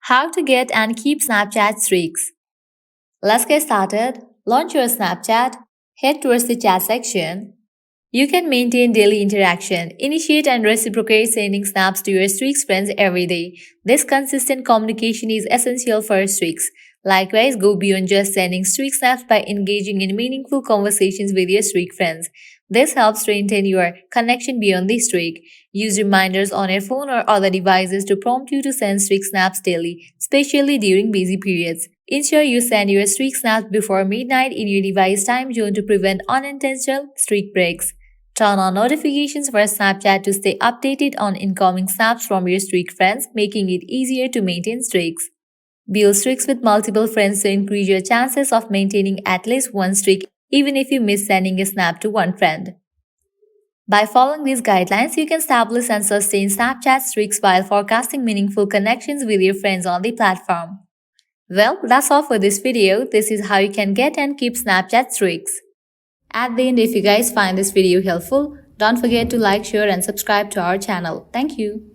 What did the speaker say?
How to get and keep Snapchat streaks. Let's get started. Launch your Snapchat. Head towards the chat section. You can maintain daily interaction, initiate and reciprocate sending snaps to your streaks friends every day. This consistent communication is essential for streaks. Likewise, go beyond just sending streak snaps by engaging in meaningful conversations with your streak friends. This helps strengthen your connection beyond the streak. Use reminders on your phone or other devices to prompt you to send streak snaps daily, especially during busy periods. Ensure you send your streak snaps before midnight in your device time zone to prevent unintentional streak breaks. Turn on notifications for Snapchat to stay updated on incoming snaps from your streak friends, making it easier to maintain streaks. Build streaks with multiple friends to increase your chances of maintaining at least one streak, even if you miss sending a snap to one friend. By following these guidelines, you can establish and sustain Snapchat streaks while forecasting meaningful connections with your friends on the platform. Well, that's all for this video. This is how you can get and keep Snapchat streaks. At the end, if you guys find this video helpful, don't forget to like, share and subscribe to our channel. Thank you.